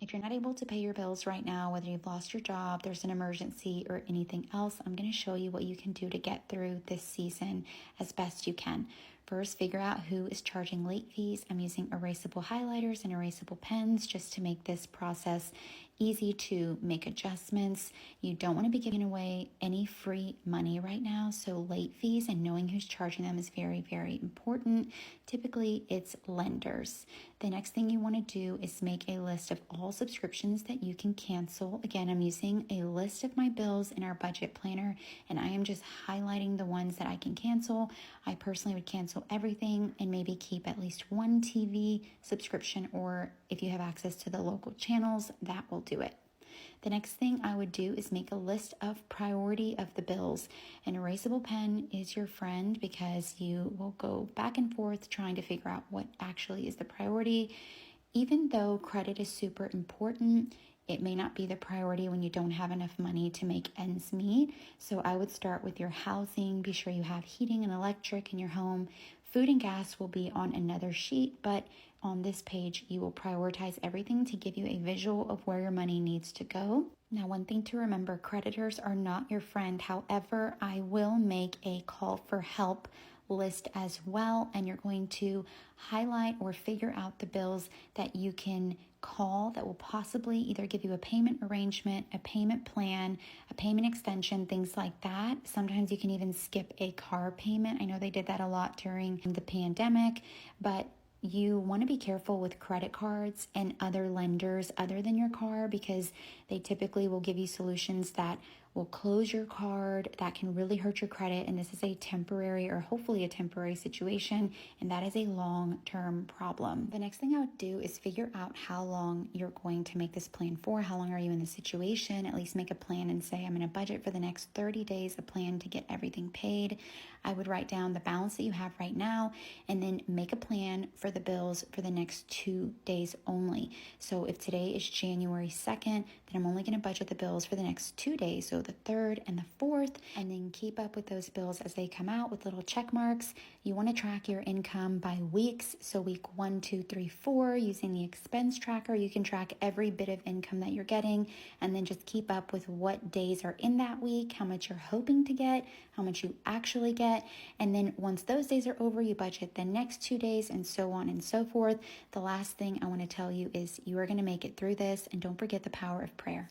If you're not able to pay your bills right now, whether you've lost your job, there's an emergency, or anything else, I'm going to show you what you can do to get through this season as best you can. First, figure out who is charging late fees. I'm using erasable highlighters and erasable pens just to make this process easy to make adjustments. You don't want to be giving away any free money right now, so late fees and knowing who's charging them is very, very important. Typically, it's lenders. The next thing you want to do is make a list of all subscriptions that you can cancel. Again, I'm using a list of my bills in our budget planner, and I am just highlighting the ones that I can cancel. I personally would cancel everything and maybe keep at least one TV subscription, or if you have access to the local channels, that will do it. The next thing I would do is make a list of priority of the bills. An erasable pen is your friend because you will go back and forth trying to figure out what actually is the priority. Even though credit is super important, it may not be the priority when you don't have enough money to make ends meet. So I would start with your housing. Be sure you have heating and electric in your home. Food and gas will be on another sheet, but on this page, you will prioritize everything to give you a visual of where your money needs to go. Now, one thing to remember, creditors are not your friend. However, I will make a call for help list as well, and you're going to highlight or figure out the bills that you can call that will possibly either give you a payment arrangement, a payment plan, a payment extension, things like that. Sometimes you can even skip a car payment. I know they did that a lot during the pandemic, but you want to be careful with credit cards and other lenders other than your car, because they typically will give you solutions that will close your card. That can really hurt your credit, and this is a temporary, or hopefully a temporary situation, and that is a long-term problem. The next thing I would do is figure out how long you're going to make this plan for. How long are you in the situation? At least make a plan and say, I'm going to budget for the next 30 days, a plan to get everything paid. I would write down the balance that you have right now, and then make a plan for the bills for the next 2 days only. So if today is January 2nd, then I'm only going to budget the bills for the next 2 days. So the 3rd and the 4th, and then keep up with those bills as they come out with little check marks. You want to track your income by weeks. So week 1, 2, 3, 4, using the expense tracker, you can track every bit of income that you're getting, and then just keep up with what days are in that week, how much you're hoping to get, how much you actually get. And then once those days are over, you budget the next 2 days, and so on and so forth. The last thing I want to tell you is you are going to make it through this, and don't forget the power of prayer.